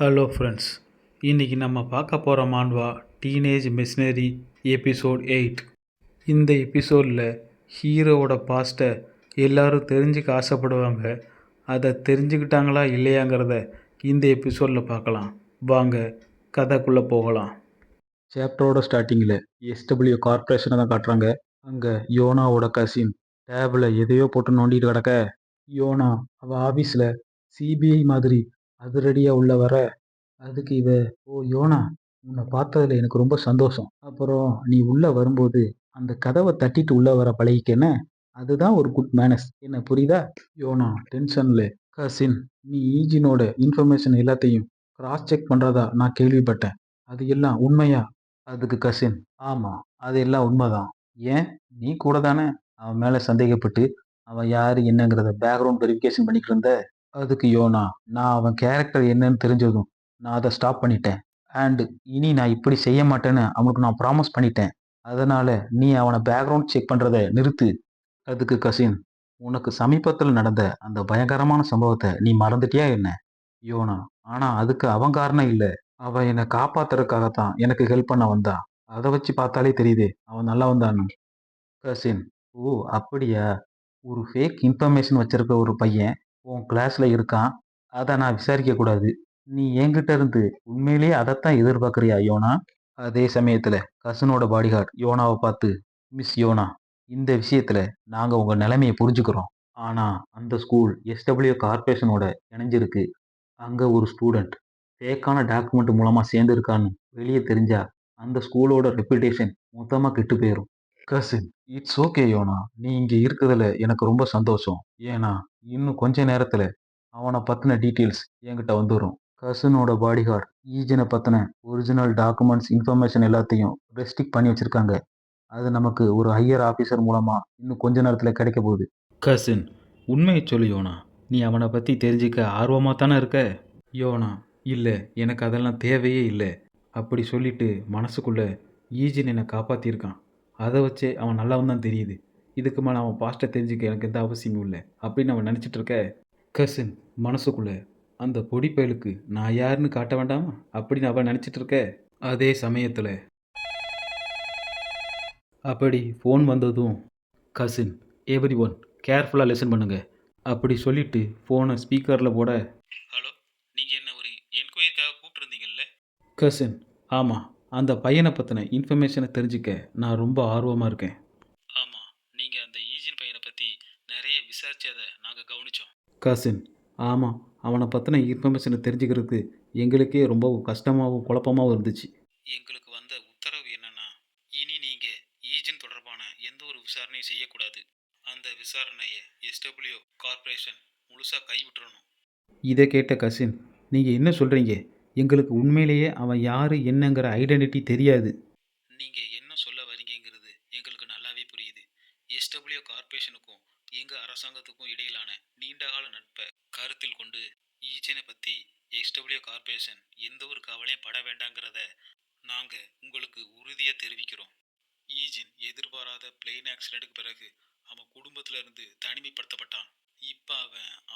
Hello friends, இன்றைக்கி நம்ம பார்க்க போகிற மான்வா டீனேஜ் மிஷினரி எபிசோட் 8. இந்த எபிசோடில் ஹீரோவோட பாஸ்ட்டை எல்லோரும் தெரிஞ்சுக்க ஆசைப்படுவாங்க. அதை தெரிஞ்சுக்கிட்டாங்களா இல்லையாங்கிறத இந்த எபிசோடில் பார்க்கலாம். வாங்க கதைக்குள்ளே போகலாம். சாப்டரோட ஸ்டார்டிங்கில் எஸ்டபிள்யூ கார்பரேஷனை தான் காட்டுறாங்க. அங்கே யோனாவோட கசின் டேபில் எதையோ போட்டு நோண்டிட்டு கிடக்க, யோனா அவள் ஆஃபீஸில் சிபிஐ மாதிரி அதிரடியாக உள்ள வர, அதுக்கு இவ, ஓ யோனா, உன்னை பார்த்ததுல எனக்கு ரொம்ப சந்தோஷம். அப்புறம் நீ உள்ளே வரும்போது அந்த கதவை தட்டிட்டு உள்ளே வர பழகிக்கேன்னு, அதுதான் ஒரு குட் மேனஸ். என்ன புரியுதா? யோனா டென்ஷனில், கசின், நீ ஈஜினோட இன்ஃபர்மேஷன் எல்லாத்தையும் கிராஸ் செக் பண்ணுறதா நான் கேள்விப்பட்டேன். அது எல்லாம் உண்மையா? அதுக்கு கசின், ஆமாம், அது எல்லாம் உண்மைதான். ஏன், நீ கூட தானே அவன் மேலே சந்தேகப்பட்டு அவன் யார் என்னங்கிறத பேக்ரவுண்ட் வெரிஃபிகேஷன் பண்ணிட்டு இருந்த. அதுக்கு யோனா, நான் அவன் கேரக்டர் என்னன்னு தெரிஞ்சதும் நான் அதை ஸ்டாப் பண்ணிட்டேன். அண்டு இனி நான் இப்படி செய்ய மாட்டேன்னு அவனுக்கு நான் ப்ராமிஸ் பண்ணிட்டேன். அதனால நீ அவனை பேக்ரவுண்ட் செக் பண்ணுறதை நிறுத்து. அதுக்கு கசின், உனக்கு சமீபத்தில் நடந்த அந்த பயங்கரமான சம்பவத்தை நீ மறந்துட்டியா என்ன? யோனா, ஆனால் அதுக்கு அவன் காரணம் இல்லை. அவன் என்னை காப்பாத்துறதுக்காகத்தான் எனக்கு ஹெல்ப் பண்ண வந்தா. அதை வச்சு பார்த்தாலே தெரியுது அவன் நல்லா வந்தான்னு. கசின், ஓ அப்படியா? ஒரு ஃபேக் இன்ஃபர்மேஷன் வச்சிருக்க ஒரு பையன் உன் கிளாஸ்ல இருக்கான். அதை நான் விசாரிக்க கூடாது. நீ என்கிட்ட இருந்து உண்மையிலேயே அதைத்தான் எதிர்பார்க்குறியா யோனா? அதே சமயத்துல கசனோட பாடிகார்டு யோனாவை பார்த்து, மிஸ் யோனா, இந்த விஷயத்துல நாங்க உங்க நிலைமையை புரிஞ்சுக்கிறோம். ஆனா அந்த ஸ்கூல் எஸ்டபிள்யூ கார்பரேஷனோட இணைஞ்சிருக்கு. அங்க ஒரு ஸ்டூடெண்ட் ஃபேக்கான டாக்குமெண்ட் மூலமா சேர்ந்துருக்கான்னு வெளியே தெரிஞ்சா அந்த ஸ்கூலோட ரெப்புடேஷன் மொத்தமா கெட்டு போயிடும். கசின், இட்ஸ் ஓகே யோனா, நீ இங்க இருக்கிறதுல எனக்கு ரொம்ப சந்தோஷம். ஏன்னா இன்னும் கொஞ்ச நேரத்துல அவனை பத்தின டீட்டெயில்ஸ் என்கிட்ட வந்துடும். கசினோட பாடிகார்டு ஈஜனை பத்தின ஒரிஜினல் டாக்குமெண்ட்ஸ் இன்ஃபர்மேஷன் எல்லாத்தையும் ரெஸ்ட்ரிக்ட் பண்ணி வச்சிருக்காங்க. அது நமக்கு ஒரு ஹையர் ஆஃபீஸர் மூலமா இன்னும் கொஞ்ச நேரத்துல கிடைக்க போகுது. கசின், உண்மையை சொல்லு யோனா, நீ அவனை பற்றி தெரிஞ்சுக்க ஆர்வமாக தானே இருக்க? யோனா, இல்லை, எனக்கு அதெல்லாம் தேவையே இல்லை. அப்படி சொல்லிட்டு மனசுக்குள்ளே ஈஜின் என்னை காப்பாற்றியிருக்கான், அதை வச்சே அவன் நல்லவன் தான் தெரியுது. இதுக்கு மேலே அவன் பாஸ்ட்டை தெரிஞ்சுக்க எனக்கு எந்த அவசியமும் இல்லை அப்படின்னு அவன் நினச்சிட்டு இருக்க. கசின் மனசுக்குள்ளே, அந்த பொடி பயலுக்கு நான் யாருன்னு காட்ட வேண்டாமா அப்படின்னு அவன் நினச்சிட்டு இருக்க. அதே சமயத்தில் அப்படி ஃபோன் வந்ததும், கசின், எவ்ரி ஒன் கேர்ஃபுல்லாக லெசன் பண்ணுங்க அப்படி சொல்லிட்டு ஃபோனை ஸ்பீக்கரில் போட, ஹலோ, நீங்கள் என்ன ஒரு என்கொயரிக்காக கூப்பிட்டுருந்தீங்கல்ல? கசின், ஆமாம், அந்த பையனை பற்றின இன்ஃபர்மேஷனை தெரிஞ்சுக்க நான் ரொம்ப ஆர்வமாக இருக்கேன். ஆமாம், நீங்கள் அந்த ஈஜின் பையனை பற்றி நிறைய விசாரிச்சதை நாங்கள் கவனித்தோம். கசின், ஆமாம், அவனை பற்றின இன்ஃபர்மேஷனை தெரிஞ்சுக்கிறதுக்கு எங்களுக்கே ரொம்ப கஷ்டமாகவும் குழப்பமாகவும் இருந்துச்சு. எங்களுக்கு வந்த உத்தரவு என்னன்னா, இனி நீங்கள் ஈஜின் தொடர்பான எந்த ஒரு விசாரணையும் செய்யக்கூடாது. அந்த விசாரணையை எஸ்டபிள்யூ கார்பரேஷன் முழுசாக கைவிட்டுறணும். இதை கேட்ட கசின், நீங்கள் என்ன சொல்கிறீங்க? எங்களுக்கு உண்மையிலேயே அவன் யார் என்னங்கிற ஐடென்டிட்டி தெரியாது. நீங்கள் என்ன சொல்ல வரீங்கிறது எங்களுக்கு நல்லாவே புரியுது. எஸ்டபிள்யூ கார்பரேஷனுக்கும் எங்கள் அரசாங்கத்துக்கும் இடையிலான நீண்டகால நட்பை கருத்தில் கொண்டு ஈஜனை பற்றி எஸ்டபிள்யூ கார்பரேஷன் எந்த ஒரு கவலையும் பட வேண்டாங்கிறத நாங்கள் உங்களுக்கு உறுதியாக தெரிவிக்கிறோம். ஈஜின் எதிர்பாராத பிளேன் ஆக்சிடென்ட்டுக்கு பிறகு அவன் குடும்பத்துல இருந்து தனிமைப்படுத்தப்பட்டான். இப்போ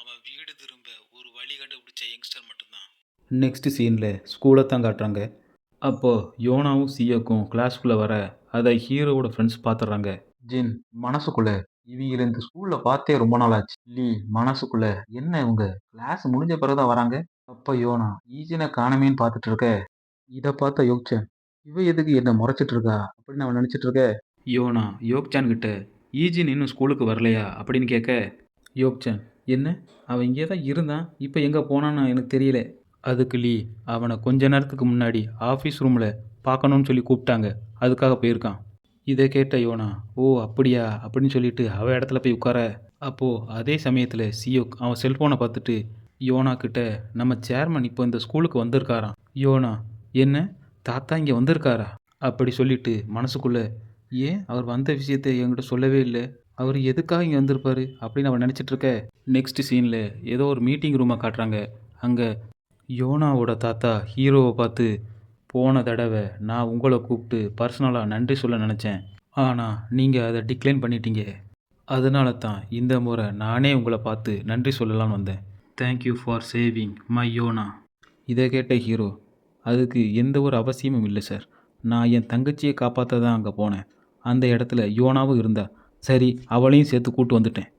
அவன் வீடு திரும்ப ஒரு வழி கண்டுபிடிச்ச யங்ஸ்டர் மட்டும்தான். நெக்ஸ்ட் சீனில் ஸ்கூலை தான் காட்டுறாங்க. அப்போது யோனாவும் சியோக்கும் கிளாஸ்க்குள்ளே வர அதை ஹீரோவோட ஃப்ரெண்ட்ஸ் பார்த்துட்றாங்க. ஜின் மனசுக்குள்ள, இவங்களை இந்த ஸ்கூல்ல பார்த்தே ரொம்ப நாள் ஆச்சு. லீ மனசுக்குள்ள, என்ன இவங்க கிளாஸ் முடிஞ்ச பிறகுதான் வராங்க? அப்ப யோனா ஈஜினை காணமேன்னு பார்த்துட்டு இருக்க, இதை பார்த்த யோக்சன், இவ எதுக்கு என்ன முறைச்சிட்டு இருக்கா அப்படின்னு அவன் நினைச்சிட்டு இருக்க. யோனா யோக்சான் கிட்ட, ஈஜின் இன்னும் ஸ்கூலுக்கு வரலையா அப்படின்னு கேட்க, யோக்சான், என்ன, அவன் இங்கே தான் இருந்தான், இப்போ எங்கே போனான்னு எனக்கு தெரியல. அதுக்கு லீ, அவனை கொஞ்ச நேரத்துக்கு முன்னாடி ஆஃபீஸ் ரூமில் பார்க்கணுன்னு சொல்லி கூப்பிட்டாங்க, அதுக்காக போயிருக்கான். இதை கேட்ட யோனா, ஓ அப்படியா அப்படின்னு சொல்லிட்டு அவள் இடத்துல போய் உட்கார, அப்போது அதே சமயத்தில் சியோக் அவன் செல்ஃபோனை பார்த்துட்டு யோனா கிட்ட, நம்ம சேர்மன் இப்போ இந்த ஸ்கூலுக்கு வந்திருக்காராம். யோனா, என்ன, தாத்தா இங்கே வந்திருக்காரா அப்படி சொல்லிட்டு மனசுக்குள்ளே, ஏன் அவர் வந்த விஷயத்தை என்கிட்ட சொல்லவே இல்லை, அவர் எதுக்காக இங்கே வந்திருப்பாரு அப்படின்னு அவன் நினச்சிட்டு இருக்க. நெக்ஸ்ட் சீனில் ஏதோ ஒரு மீட்டிங் ரூமை காட்டுறாங்க. அங்கே யோனாவோட தாத்தா ஹீரோவை பார்த்து, போன தடவை நான் உங்களை கூப்பிட்டு பர்சனலாக நன்றி சொல்ல நினச்சேன், ஆனால் நீங்கள் அதை டிக்ளைன் பண்ணிட்டீங்க. அதனால தான் இந்த முறை நானே உங்களை பார்த்து நன்றி சொல்லலான்னு வந்தேன். Thank you for saving my Yona. இதை கேட்ட ஹீரோ, அதுக்கு எந்த ஒரு அவசியமும் இல்லை சார். நான் என் தங்கச்சியை காப்பாற்ற தான் அங்கே போனேன். அந்த இடத்துல யோனாவும் இருந்தா. சரி, அவளையும் சேர்த்து கூட்டு வந்துட்டேன்.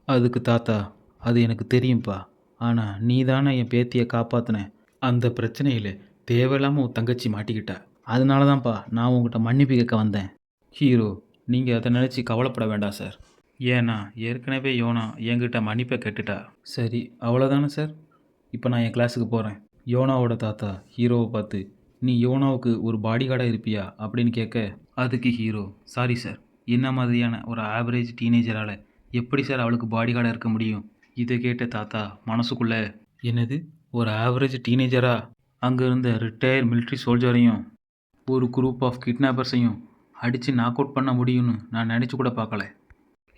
அதுக்கு தாத்தா, அது எனக்கு தெரியும்ப்பா. ஆனால் நீ தானே என் பேத்தியை காப்பாற்றின. அந்த பிரச்சனையில் தேவையில்லாமல் உன் தங்கச்சி மாட்டிக்கிட்டா. அதனால தான்ப்பா நான் உங்கள்கிட்ட மன்னிப்பு கேட்க வந்தேன். ஹீரோ, நீங்கள் அதை நினச்சி கவலைப்பட வேண்டாம் சார். ஏன்னா ஏற்கனவே யோனா என்கிட்ட மன்னிப்பை கேட்டுட்டா. சரி, அவ்வளோதானே சார். இப்போ நான் என் கிளாஸுக்கு போகிறேன். யோனாவோட தாத்தா ஹீரோவை பார்த்து, நீ யோனாவுக்கு ஒரு பாடி கார்டாக இருப்பியா அப்படின்னு கேட்க, அதுக்கு ஹீரோ, சாரி சார், என்ன மாதிரியான ஒரு ஆவரேஜ் டீனேஜரால் எப்படி சார் அவளுக்கு பாடி கார்டாக இருக்க முடியும்? இதை கேட்ட தாத்தா மனசுக்குள்ளே, என்னது, ஒரு ஆவரேஜ் டீனேஜரா? அங்கே இருந்த ரிட்டையர்ட் மிலிட்ரி சோல்ஜரையும் ஒரு குரூப் ஆஃப் கிட்னாப்பர்ஸையும் அடித்து நாக் அவுட் பண்ண முடியும்னு நான் நினச்சி கூட பார்க்கல.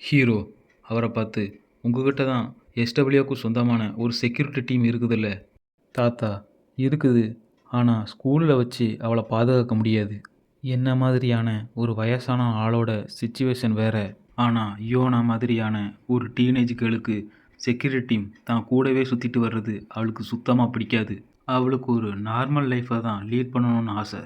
ஹீரோ அவரை பார்த்து, உங்ககிட்ட தான் எஸ்டபிள்யூக்கு சொந்தமான ஒரு செக்யூரிட்டி டீம் இருக்குதுல்ல? தாத்தா, இருக்குது. ஆனால் ஸ்கூலில் வச்சு அவளை பாதுகாக்க முடியாது. என்ன மாதிரியான ஒரு வயசான ஆளோட சிச்சுவேஷன் வேற. ஆனால் யோனா மாதிரியான ஒரு டீனேஜ் கேர்ளுக்கு செக்யூரிட்டி டீம் தான் கூடவே சுற்றிட்டு வர்றது அவளுக்கு சுத்தமாக பிடிக்காது. அவளுக்கு ஒரு நார்மல் லைஃப்பை தான் லீட் பண்ணணும்னு ஆசை.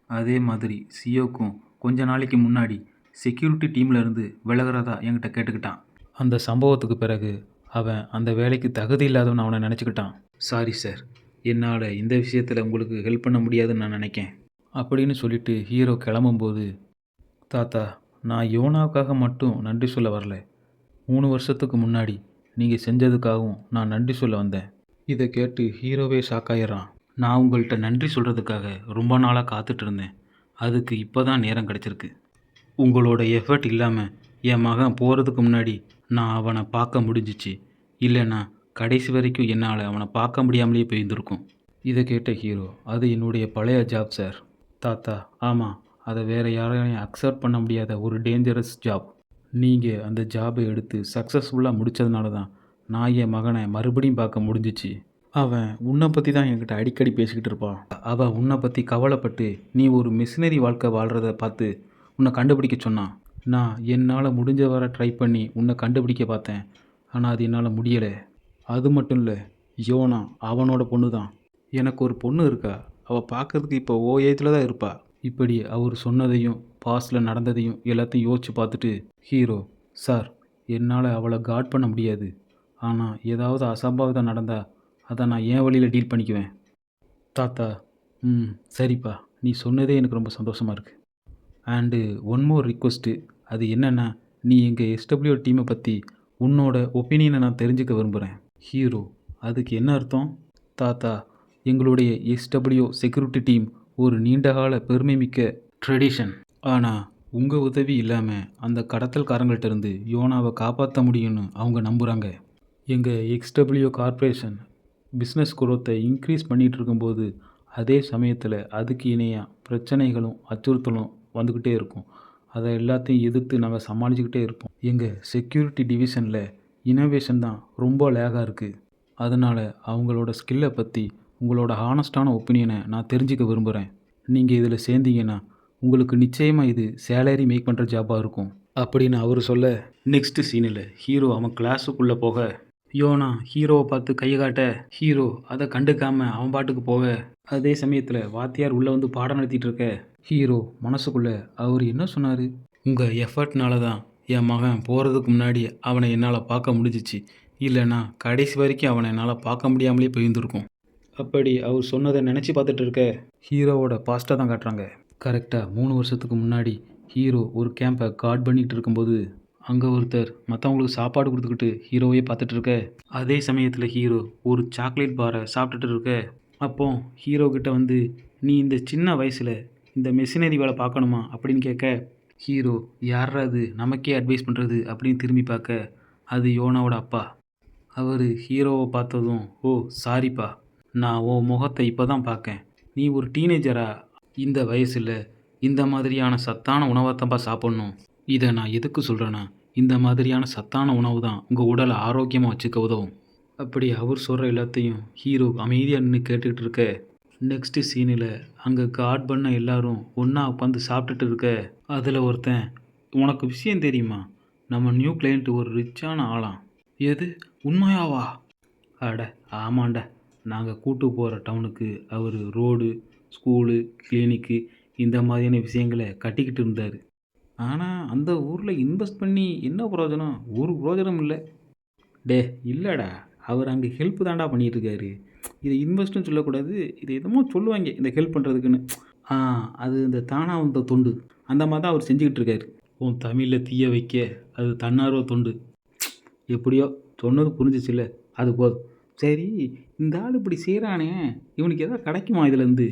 அதே மாதிரி சியோக்கும் கொஞ்ச நாளைக்கு முன்னாடி செக்யூரிட்டி டீமில் இருந்து விலகிறதா என்கிட்ட கேட்டுக்கிட்டான். அந்த சம்பவத்துக்கு பிறகு அவன் அந்த வேலைக்கு தகுதி இல்லாதவன் அவனை நினச்சிக்கிட்டான். சாரி சார், என்னால் இந்த விஷயத்தில் உங்களுக்கு ஹெல்ப் பண்ண முடியாதுன்னு நான் நினைக்கேன் அப்படின்னு சொல்லிட்டு ஹீரோ கிளம்பும்போது, தாத்தா, நான் யோனாவுக்காக மட்டும் நன்றி சொல்ல வரல. 3 வருஷத்துக்கு முன்னாடி நீங்கள் செஞ்சதுக்காகவும் நான் நன்றி சொல்ல வந்தேன். இதை கேட்டு ஹீரோவே ஷாக் ஆயிடுறான். நான் உங்கள்கிட்ட நன்றி சொல்கிறதுக்காக ரொம்ப நாளாக காத்துட்டு இருந்தேன். அதுக்கு இப்போ தான் நேரம் கிடச்சிருக்கு. உங்களோட எஃபர்ட் இல்லாமல் என் மகன் போகிறதுக்கு முன்னாடி நான் அவனை பார்க்க முடிஞ்சிச்சு. இல்லைன்னா கடைசி வரைக்கும் என்னால் அவனை பார்க்க முடியாமலேயே போயிருந்திருக்கும். இதை கேட்ட ஹீரோ, அது என்னுடைய பழைய ஜாப் சார். தாத்தா, ஆமாம், அதை வேறு யாரையும் அக்செப்ட் பண்ண முடியாத ஒரு டேஞ்சரஸ் ஜாப். நீங்கள் அந்த ஜாபை எடுத்து சக்ஸஸ்ஃபுல்லாக முடித்ததுனால தான் நான் என் மகனை மறுபடியும் பார்க்க முடிஞ்சிச்சு. அவன் உன்னை பற்றி தான் என்கிட்ட அடிக்கடி பேசிக்கிட்டு இருப்பான். அவன் உன்னை பற்றி கவலைப்பட்டு நீ ஒரு மிஷினரி வாழ்க்கை வாழ்கிறத பார்த்து உன்னை கண்டுபிடிக்க சொன்னான். நான் என்னால் முடிஞ்ச வர ட்ரை பண்ணி உன்னை கண்டுபிடிக்க பார்த்தேன். ஆனால் அது என்னால் முடியலை. அது மட்டும் இல்லை, யோனா அவனோட பொண்ணு தான். எனக்கு ஒரு பொண்ணு இருக்கா. அவள் பார்க்கறதுக்கு இப்போ ஓ ஏஜில் தான் இருப்பா. இப்படி அவர் சொன்னதையும் பாஸ்டில் நடந்ததையும் எல்லாத்தையும் யோசித்து பார்த்துட்டு ஹீரோ, சார், என்னால் அவளை காட் பண்ண முடியாது. ஆனால் ஏதாவது அசம்பாவிதம் நடந்தால் அதை நான் என் வழியில் டீல் பண்ணிக்குவேன். தாத்தா, சரிப்பா, நீ சொன்னதே எனக்கு ரொம்ப சந்தோஷமாக இருக்குது. And one more request. அது என்னென்னா, நீ எங்கள் எஸ்டபிள்யூ டீமை பற்றி உன்னோட ஒப்பீனியனை நான் தெரிஞ்சுக்க விரும்புகிறேன். ஹீரோ, அதுக்கு என்ன அர்த்தம்? தாத்தா, எங்களுடைய எஸ்டபிள்யூ செக்யூரிட்டி டீம் ஒரு நீண்டகால பெருமைமிக்க ட்ரெடிஷன். ஆனால் உங்கள் உதவி இல்லாமல் அந்த கடத்தல்காரங்கள்ட்ட இருந்து யோனாவை காப்பாற்ற முடியும்னு அவங்க நம்புகிறாங்க. எங்கள் எக்ஸ்டபிள்யூ கார்ப்பரேஷன் பிஸ்னஸ் குரோத்தை இன்க்ரீஸ் பண்ணிகிட்டு இருக்கும்போது அதே சமயத்தில் அதுக்கு இணையாக பிரச்சனைகளும் அச்சுறுத்தலும் வந்துக்கிட்டே இருக்கும். அதை எல்லாத்தையும் எதிர்த்து நாங்கள் சமாளிச்சுக்கிட்டே இருப்போம். எங்கள் செக்யூரிட்டி டிவிஷனில் இனோவேஷன் தான் ரொம்ப லேகாக இருக்குது. அதனால் அவங்களோட ஸ்கில்லை பற்றி உங்களோட ஹானஸ்டான ஒப்பீனியனை நான் தெரிஞ்சுக்க விரும்புகிறேன். நீங்கள் இதில் சேர்ந்தீங்கன்னா உங்களுக்கு நிச்சயமாக இது சேலரி மேக் பண்ணுற ஜாபாக இருக்கும் அப்படின்னு அவர் சொல்ல, நெக்ஸ்ட் சீனில் ஹீரோ அவன் கிளாஸுக்குள்ளே போக, யோனா ஹீரோவை பார்த்து கையை காட்ட, ஹீரோ அதை கண்டுக்காமல் அவன் பாட்டுக்கு போக, அதே சமயத்தில் வாத்தியார் உள்ளே வந்து பாடம் நடத்திட்டு இருக்க, ஹீரோ மனசுக்குள்ளே, அவர் என்ன சொன்னார்? உங்கள் எஃபர்ட்னால தான் என் மகன் போகிறதுக்கு முன்னாடி அவனை என்னால் பார்க்க முடிஞ்சிச்சு. இல்லைன்னா கடைசி வரைக்கும் அவனை என்னால் பார்க்க முடியாமலே போயிருந்துருக்கும். அப்படி அவர் சொன்னதை நினச்சி பார்த்துட்டு இருக்க ஹீரோவோட பாஸ்ட்டை தான் காட்டுறாங்க. கரெக்டாக 3 வருஷத்துக்கு முன்னாடி ஹீரோ ஒரு கேம்பை கார்ட் பண்ணிகிட்டு இருக்கும்போது அங்கே ஒருத்தர் மற்றவங்களுக்கு சாப்பாடு கொடுத்துக்கிட்டு ஹீரோவே பார்த்துட்டு இருக்க, அதே சமயத்தில் ஹீரோ ஒரு சாக்லேட் பாரை சாப்பிட்டுட்டு இருக்க, அப்போ ஹீரோ கிட்ட வந்து, நீ இந்த சின்ன வயசில் இந்த மெஷினரி வேலை பார்க்கணுமா அப்படின்னு கேட்க, ஹீரோ, யாரா அது நமக்கே அட்வைஸ் பண்ணுறது அப்படின்னு திரும்பி பார்க்க, அது யோனாவோட அப்பா. அவர் ஹீரோவை பார்த்ததும், ஓ சாரிப்பா, நான் உன் முகத்தை இப்போ தான் பார்க்கேன். நீ ஒரு டீனேஜரா? இந்த வயசில் இந்த மாதிரியான சத்தான உணவை தான்ப்பா சாப்பிட்ணும். இதை நான் எதுக்கு சொல்கிறேன்னா, இந்த மாதிரியான சத்தான உணவு தான் உங்கள் உடலை ஆரோக்கியமாக வச்சுக்க உதவும். அப்படி அவர் சொல்கிற எல்லாத்தையும் ஹீரோ அமைதியாக நின்று கேட்டுக்கிட்டு இருக்க, நெக்ஸ்ட்டு சீனில் அங்கே கார்ட் பண்ண எல்லாரும் ஒன்றா உட்காந்து சாப்பிட்டுட்டு இருக்க, அதில் ஒருத்தன், உனக்கு விஷயம் தெரியுமா, நம்ம நியூ கிளையண்ட்டு ஒரு ரிச்சான ஆளாம். எது, உண்மையாவா? அட ஆமாண்டா, நாங்கள் கூட்டு போகிற டவுனுக்கு அவர் ரோடு, ஸ்கூலு, கிளினிக்கு இந்த மாதிரியான விஷயங்களை கட்டிக்கிட்டு இருந்தார். ஆனால் அந்த ஊரில் இன்வெஸ்ட் பண்ணி என்ன பிரயோஜனம்? ஒரு பிரயோஜனம் இல்லை. டே இல்லைடா, அவர் அங்கே ஹெல்ப் தான்டா பண்ணிகிட்டு இருக்காரு. இதை இன்வெஸ்ட்னு சொல்லக்கூடாது, இது என்னமோ சொல்லுவாங்க இந்த ஹெல்ப் பண்ணுறதுக்குன்னு. ஆ, அது இந்த தானா வந்த தொண்டு அந்த மாதிரி தான் அவர் செஞ்சுக்கிட்டு இருக்காரு. உன் தமிழில் தீய வைக்க அது தன்னார்வ தொண்டு. எப்படியோ சொன்னது புரிஞ்சிச்சுல்ல, அது போதும். சரி, இந்த ஆள் இப்படி செய்கிறானே, இவனுக்கு எதாவது கிடைக்குமா இதுலேருந்து?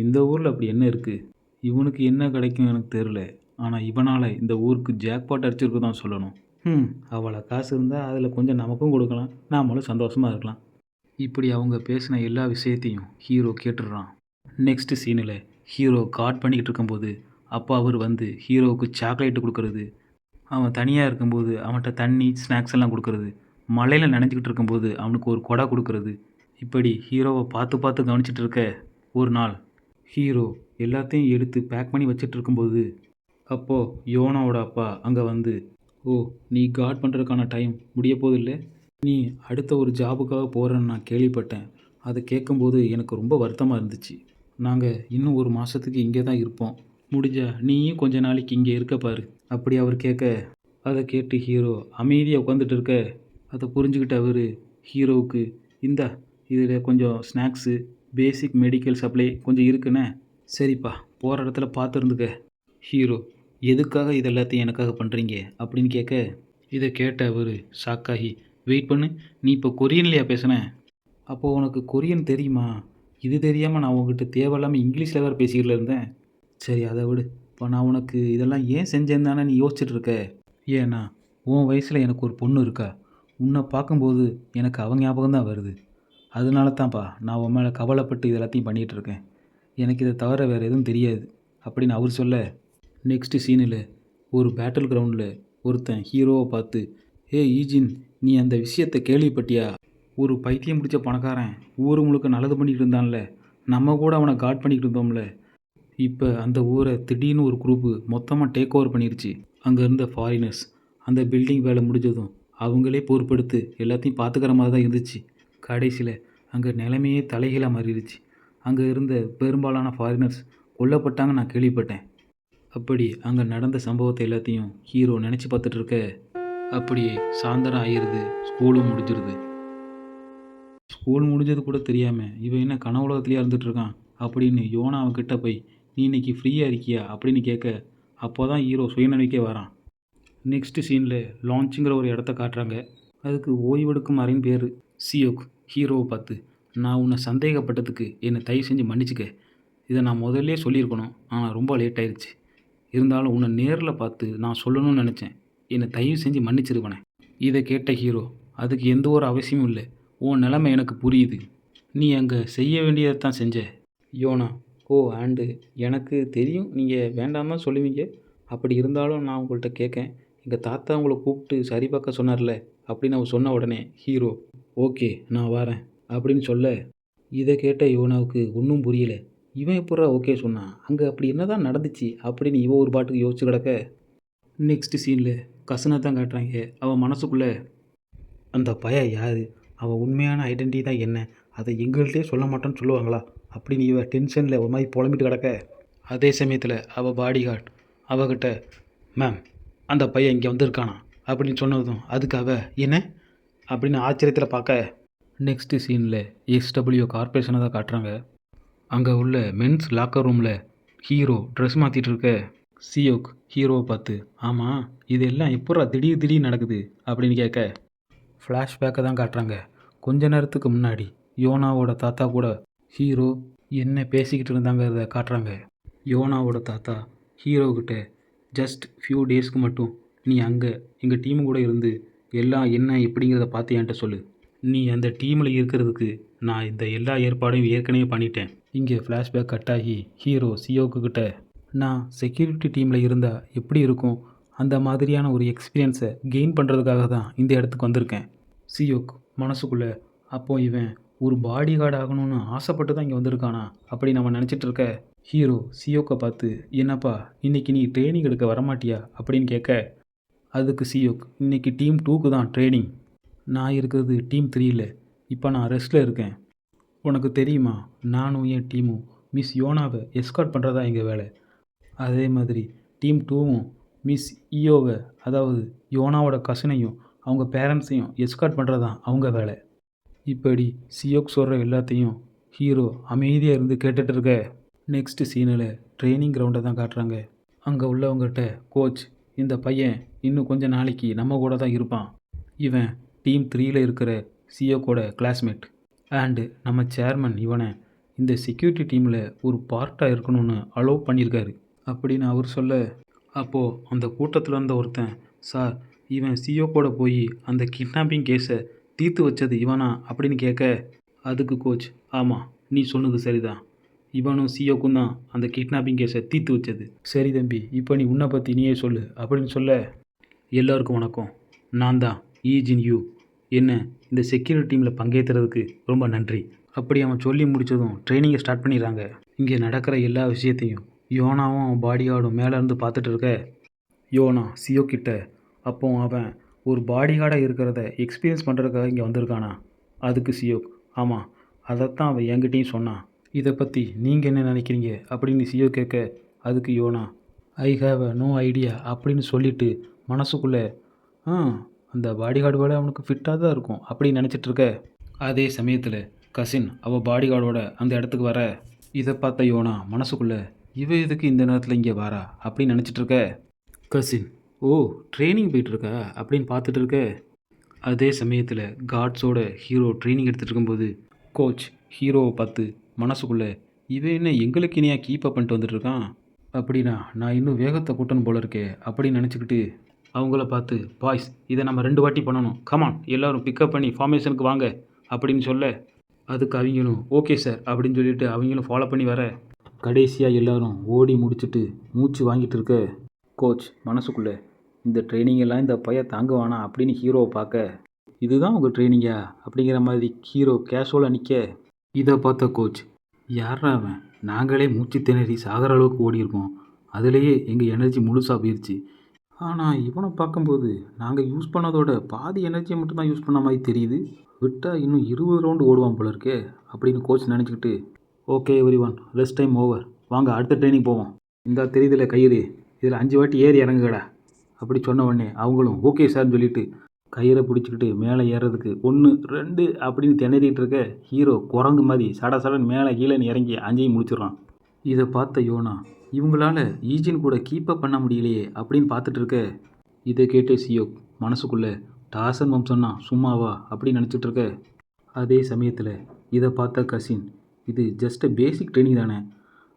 இந்த ஊரில் அப்படி என்ன இருக்குது? இவனுக்கு என்ன கிடைக்கும் எனக்கு தெரில. ஆனால் இவனால் இந்த ஊருக்கு ஜாக்பாட் அடிச்சிருக்கு தான் சொல்லணும். அவ்வளோ காசு இருந்தால் அதில் கொஞ்சம் நமக்கும் கொடுக்கலாம், நாமளும் சந்தோஷமாக இருக்கலாம். இப்படி அவங்க பேசின எல்லா விஷயத்தையும் ஹீரோ கேட்டுடுறான். நெக்ஸ்ட் சீனில் ஹீரோ காட் பண்ணிக்கிட்டு இருக்கும்போது அப்போ அவர் வந்து ஹீரோவுக்கு சாக்லேட்டு கொடுக்கறது, அவன் தனியாக இருக்கும்போது அவன்கிட்ட தண்ணி ஸ்நாக்ஸ் எல்லாம் கொடுக்கறது, மழையில் நனைஞ்சிக்கிட்டு இருக்கும்போது அவனுக்கு ஒரு கொடை கொடுக்கறது, இப்படி ஹீரோவை பார்த்து பார்த்து கவனிச்சிட்டு இருக்க ஒரு நாள் ஹீரோ எல்லாத்தையும் எடுத்து பேக் பண்ணி வச்சிட்டு இருக்கும்போது அப்போது யோனாவோட அப்பா அங்கே வந்து, ஓ, நீ காட் பண்ணுறதுக்கான டைம் முடிய போகுது இல்லை, நீ அடுத்த ஒரு ஜாபுக்காக போகிறேன்னு நான் கேள்விப்பட்டேன். அதை கேட்கும்போது எனக்கு ரொம்ப வருத்தமாக இருந்துச்சு. நாங்கள் இன்னும் ஒரு மாதத்துக்கு இங்கே தான் இருப்போம், முடிஞ்சா நீயும் கொஞ்ச நாளைக்கு இங்கே இருக்க பாரு அப்படி அவர் கேட்க, அதை கேட்டு ஹீரோ அமைதியாக உட்காந்துட்டு இருக்க, அதை புரிஞ்சுக்கிட்ட அவர் ஹீரோவுக்கு, இந்தா இதில் கொஞ்சம் ஸ்நாக்ஸு, பேசிக் மெடிக்கல் சப்ளை கொஞ்சம் இருக்குண்ணே, சரிப்பா போகிற இடத்துல பார்த்து இருந்துக்க. ஹீரோ, எதுக்காக இது எல்லாத்தையும் எனக்காக பண்ணுறீங்க அப்படின்னு கேட்க, இதை கேட்ட அவர் ஷாக்காகி, வெயிட் பண்ணு, நீ இப்போ கொரியன்லையா பேசுன? அப்போது உனக்கு கொரியன் தெரியுமா? இது தெரியாமல் நான் உங்ககிட்ட தேவையில்லாமல் இங்கிலீஷில் வேறு பேசிக்கிட்டு இருந்தேன். சரி அதை விடு, இப்போ நான் உனக்கு இதெல்லாம் ஏன் செஞ்சேன்னு தானே நீ யோசிச்சுட்டு இருக்க. ஏன்னா உன் வயசில் எனக்கு ஒரு பொண்ணு இருக்கா, உன்னை பார்க்கும்போது எனக்கு அவன் ஞாபகம் தான் வருது. அதனால தான்ப்பா நான் உன் மேலே கவலைப்பட்டு இது எல்லாத்தையும் பண்ணிகிட்டு இருக்கேன். எனக்கு இதை தவிர வேறு எதுவும் தெரியாது அப்படின்னு அவர் சொல்ல, நெக்ஸ்ட் சீனில் ஒரு பேட்டில் கிரவுண்டில் ஒருத்தன் ஹீரோவை பார்த்து, ஏ ஈஜின், நீ அந்த விஷயத்தை கேள்விப்பட்டியா? ஒரு பைத்தியம் பிடிச்ச பணக்காரன் ஊர் முழுக்க நல்லது பண்ணிக்கிட்டு இருந்தான்ல, நம்ம கூட அவனை காட் பண்ணிக்கிட்டு இருந்தோம்ல, இப்போ அந்த ஊரை திடீர்னு ஒரு குரூப்பு மொத்தமாக டேக் ஓவர் பண்ணிருச்சு. அங்கே இருந்த ஃபாரினர்ஸ் அந்த பில்டிங் வேலை முடிஞ்சதும் அவங்களே பொறுப்பெடுத்து எல்லாத்தையும் பார்த்துக்கிற மாதிரி தான் இருந்துச்சு. கடைசியில் அங்கே நிலைமையே தலைகீழாக மாறிடுச்சு. அங்கே இருந்த பெரும்பாலான ஃபாரினர்ஸ் கொல்லப்பட்டாங்க நான் கேள்விப்பட்டேன். அப்படி அங்கே நடந்த சம்பவத்தை எல்லாத்தையும் ஹீரோ நினச்சி பார்த்துட்டு இருக்க, அப்படியே சாயந்தரம் ஆயிடுது, ஸ்கூலும் முடிஞ்சிருது. ஸ்கூல் முடிஞ்சது கூட தெரியாமல் இவன் என்ன கனவு உலகத்துலேயே இருந்துட்டு இருக்கான் அப்படின்னு யோனா அவன்கிட்ட போய், நீ இன்னைக்கு ஃப்ரீயாக இருக்கியா அப்படின்னு கேட்க, அப்போ தான் ஹீரோ சுயநினைக்கே வரான். நெக்ஸ்ட் சீனில் லான்ச்சுங்கிற ஒரு இடத்த காட்டுறாங்க. அதுக்கு ஓய்வெடுக்கும் அறைன்னு பேர். சியோக் ஹீரோவை பார்த்து, நான் உன்னை சந்தேகப்பட்டதுக்கு என்னை தயவு செஞ்சு மன்னிச்சுக்க. இதை நான் முதல்லே சொல்லியிருக்கணும், ஆனால் ரொம்ப லேட் ஆயிடுச்சு. இருந்தாலும் உன்னை நேரில் பார்த்து நான் சொல்லணும்னு நினச்சேன், என்னை தயவு செஞ்சு மன்னிச்சிருவனே. இதை கேட்ட ஹீரோ, அதுக்கு எந்த ஒரு அவசியமும் இல்லை, உன் நிலைமை எனக்கு புரியுது, நீ அங்கே செய்ய வேண்டியதை தான் செஞ்ச. யோனா, ஓ ஆண்டு எனக்கு தெரியும் நீங்கள் வேண்டாம் தான் சொல்லுவீங்க, அப்படி இருந்தாலும் நான் உங்கள்கிட்ட கேட்கேன், எங்கள் தாத்தா உங்களை கூப்பிட்டு சரி பார்க்க சொன்னார்ல அப்படின்னு அவர் சொன்ன உடனே ஹீரோ, ஓகே நான் வரேன் அப்படின்னு சொல்ல, இதை கேட்ட யோனாவுக்கு ஒன்றும் புரியலை. இவன் எப்பட்றா ஓகே சொன்னான், அங்கே அப்படி என்ன தான் நடந்துச்சு அப்படின்னு இவன் ஒரு பாட்டுக்கு யோசிச்சு கிடக்க, நெக்ஸ்ட் சீனில் கசனை தான் காட்டுறாங்க. அவன் மனசுக்குள்ளே, அந்த பையன் யார், அவன் உண்மையான ஐடென்டிட்டி தான் என்ன, அதை எங்கள்கிட்டே சொல்ல மாட்டோன்னு சொல்லுவாங்களா அப்படின்னு இவன் டென்ஷனில் ஒரு மாதிரி புலம்பிட்டு கிடக்க, அதே சமயத்தில் அவள் பாடி கார்டு அவகிட்ட, மேம் அந்த பையன் இங்கே வந்திருக்கானா அப்படின்னு சொன்னதும் அதுக்கு அவ என்ன அப்படின்னு ஆச்சரியத்தில் பார்க்க, நெக்ஸ்ட் சீனில் எஸ்டபிள்யூ கார்பரேஷனை தான் காட்டுறாங்க. அங்கே உள்ள மென்ஸ் லாக்கர் ரூமில் ஹீரோ ட்ரெஸ் மாற்றிட்டு இருக்க, சியோக் ஹீரோவை பார்த்து, ஆமாம் இதெல்லாம் எப்பட்றா திடீர்னு நடக்குது அப்படின்னு கேட்க, ஃப்ளாஷ்பேக்கை தான் காட்டுறாங்க. கொஞ்ச நேரத்துக்கு முன்னாடி யோனாவோட தாத்தா கூட ஹீரோ என்ன பேசிக்கிட்டு இருந்தாங்கிறத காட்டுறாங்க. யோனாவோட தாத்தா ஹீரோக்கிட்ட, ஜஸ்ட் ஃபியூ டேஸ்க்கு மட்டும் நீ அங்கே எங்கள் டீமு கூட இருந்து எல்லாம் என்ன எப்படிங்கிறத பார்த்து என்கிட்ட சொல்லு, நீ அந்த டீமில் இருக்கிறதுக்கு நான் இந்த எல்லா ஏற்பாடையும் ஏற்கனவே பண்ணிட்டேன். இங்கே ஃப்ளாஷ்பேக் கட் ஆகி ஹீரோ சியோக்குக்கிட்ட, நான் செக்யூரிட்டி டீமில் இருந்தால் எப்படி இருக்கும் அந்த மாதிரியான ஒரு எக்ஸ்பீரியன்ஸை கெயின் பண்ணுறதுக்காக தான் இந்த இடத்துக்கு வந்திருக்கேன். சியோக் மனசுக்குள்ளே, அப்போ இவன் ஒரு பாடி கார்டு ஆகணும்னு ஆசைப்பட்டு தான் இங்கே வந்திருக்கானா அப்படி நம்ம நினச்சிட்டு இருக்க, ஹீரோ சியோக்கை பார்த்து, என்னப்பா இன்றைக்கி நீ ட்ரைனிங் எடுக்க வரமாட்டியா அப்படின்னு கேட்க, அதுக்கு சியோக், இன்றைக்கி டீம் 2க்கு தான் ட்ரைனிங், நான் இருக்கிறது டீம் 3யில், இப்போ நான் ரெஸ்ட்டில் இருக்கேன், உனக்கு தெரியுமா, நானும் என் டீமும் மிஸ் யோனாவை எஸ்கார்ட் பண்ணுறதா எங்கள் வேலை. அதே மாதிரி டீம் 2வும் மிஸ் ஈயோவை, அதாவது யோனாவோட கசினையும் அவங்க பேரண்ட்ஸையும் எஸ்கார்ட் பண்ணுறது தான் அவங்க வேலை. இப்படி சியோக் சொல்கிற எல்லாத்தையும் ஹீரோ அமைதியாக இருந்து கேட்டுட்டு இருக்க. நெக்ஸ்ட் சீனில் ட்ரைனிங் கிரவுண்டை தான் காட்டுறாங்க. அங்கே உள்ளவங்ககிட்ட கோச், இந்த பையன் இன்னும் கொஞ்ச நாளைக்கு நம்ம கூட தான் இருப்பான். இவன் டீம் 3ல இருக்கிற சியோக்கோட கிளாஸ்மேட். அண்டு நம்ம சேர்மன் இவனை இந்த செக்யூரிட்டி டீமில் ஒரு பார்ட்டாக இருக்கணும்னு அலோவ் பண்ணியிருக்காரு அப்படின்னு அவர் சொல்ல, அப்போது அந்த கூட்டத்தில் இருந்த ஒருத்தன், சார் இவன் சியோக்கோட போய் அந்த கிட்னாப்பிங் கேஸை தீர்த்து வச்சது இவனா அப்படின்னு கேட்க, அதுக்கு கோச், ஆமாம் நீ சொன்னது சரிதான், இவனும் சியோக்கும் தான் அந்த கிட்னாப்பிங் கேஸை தீர்த்து வச்சது. சரி தம்பி, இப்போ நீ உன்னை பற்றி நீயே சொல்லு அப்படின்னு சொல்ல, எல்லோருக்கும் வணக்கம், நான் தான் ஈஜின் யூ, என்ன இந்த செக்யூரிட்டி டீமில் பங்கேற்றுறதுக்கு ரொம்ப நன்றி. அப்படி அவன் சொல்லி முடித்ததும் ட்ரைனிங்கை ஸ்டார்ட் பண்ணிடுறாங்க. இங்கே நடக்கிற எல்லா விஷயத்தையும் யோனாவும் அவன் பாடி கார்டும் மேலே இருந்து பார்த்துட்டு இருக்க. யோனா சியோ கிட்ட, அப்போ அவன் ஒரு பாடி கார்டாக இருக்கிறத எக்ஸ்பீரியன்ஸ் பண்ணுறதுக்காக இங்கே வந்திருக்கானா? அதுக்கு சியோக், ஆமாம் அதைத்தான் அவன் என்கிட்டையும் சொன்னான். இதை பற்றி நீங்கள் என்ன நினைக்கிறீங்க அப்படின்னு சியோ கேட்க, அதுக்கு Yona, I have a no idea அப்படின்னு சொல்லிட்டு மனசுக்குள்ளே, அந்த பாடி கார்டு வேலை அவனுக்கு ஃபிட்டாக தான் இருக்கும் அப்படின்னு நினச்சிட்டு இருக்க. அதே சமயத்தில் கசின் அவள் பாடி கார்டோட அந்த இடத்துக்கு வர, இதை பார்த்த யோனா மனசுக்குள்ளே, இவ எதுக்கு இந்த நேரத்தில் இங்கே வாரா அப்படின்னு நினச்சிட்டு இருக்க. கசின், ஓ ட்ரைனிங் போயிட்டுருக்கா அப்படின்னு பார்த்துட்டு இருக்க. அதே சமயத்தில் காட்ஸோட ஹீரோ ட்ரைனிங் எடுத்துகிட்டு இருக்கும்போது கோச் ஹீரோவை பார்த்து மனசுக்குள்ளே, இவன் என்ன எங்களுக்கு இனியாக கீப் அப் பண்ணிட்டு வந்துட்டுருக்கான், அப்படின்னா நான் இன்னும் வேகத்தை கூட்டணும் போல இருக்கே அப்படின்னு நினச்சிக்கிட்டு அவங்கள பார்த்து, பாய்ஸ் இதை நம்ம 2 வாட்டி பண்ணணும், கமான் எல்லோரும் பிக்கப் பண்ணி ஃபார்மேஷனுக்கு வாங்க அப்படின்னு சொல்ல, அதுக்கு அவங்களும் ஓகே சார் அப்படின்னு சொல்லிட்டு அவங்களும் ஃபாலோ பண்ணி வர. கடைசியாக எல்லோரும் ஓடி முடிச்சுட்டு மூச்சு வாங்கிட்டு இருக்க. கோச் மனசுக்குள்ளே, இந்த ட்ரைனிங் எல்லாம் இந்த பையன் தாங்குவானா அப்படின்னு ஹீரோவை பார்க்க, இதுதான் உங்கள் ட்ரைனிங்கா அப்படிங்கிற மாதிரி ஹீரோ கேஷுவலாக நிற்க. இதை பார்த்த கோச், யாரா அவன், நாங்களே மூச்சு திணறி சாகிற அளவுக்கு ஓடியிருக்கோம், அதுலேயே எங்கள் எனர்ஜி முழுசாக போயிடுச்சு, ஆனால் இவனை பார்க்கும்போது நாங்கள் யூஸ் பண்ணதோட பாதி எனர்ஜியை மட்டும்தான் யூஸ் பண்ண மாதிரி தெரியுது, விட்டால் இன்னும் 20 ரவுண்டு ஓடுவான் போல இருக்கே அப்படின்னு கோச் நினச்சிக்கிட்டு, okay everyone rest time over, வாங்க அடுத்த ட்ரைனிங் போவோம், இந்த தெரியுதுல கயிறு, இதில் 5 வாட்டி ஏறி இறங்குகடா அப்படி சொன்ன உடனே அவங்களும் ஓகே சார்னு சொல்லிட்டு கயிறை பிடிச்சிக்கிட்டு மேலே ஏறுறதுக்கு 1 2 அப்படின்னு திணறிட்டு இருக்க. ஹீரோ குரங்கு மாதிரி சட சடன்னு மேலே கீழேன்னு இறங்கி 5ஐயும் முடிச்சிடுறான். இதை பார்த்த யோனா, இவங்களால ஈஜின் கூட கீப்பப் பண்ண முடியலையே அப்படின்னு பார்த்துட்டு இருக்க. இதை கேட்டு சியோக் மனசுக்குள்ளே, டாசன் வம்சம்னா சும்மாவா அப்படின்னு நினச்சிட்டு இருக்க. அதே சமயத்தில் இதை பார்த்த கசின், இது ஜஸ்ட் பேசிக் ட்ரைனிங் தானே,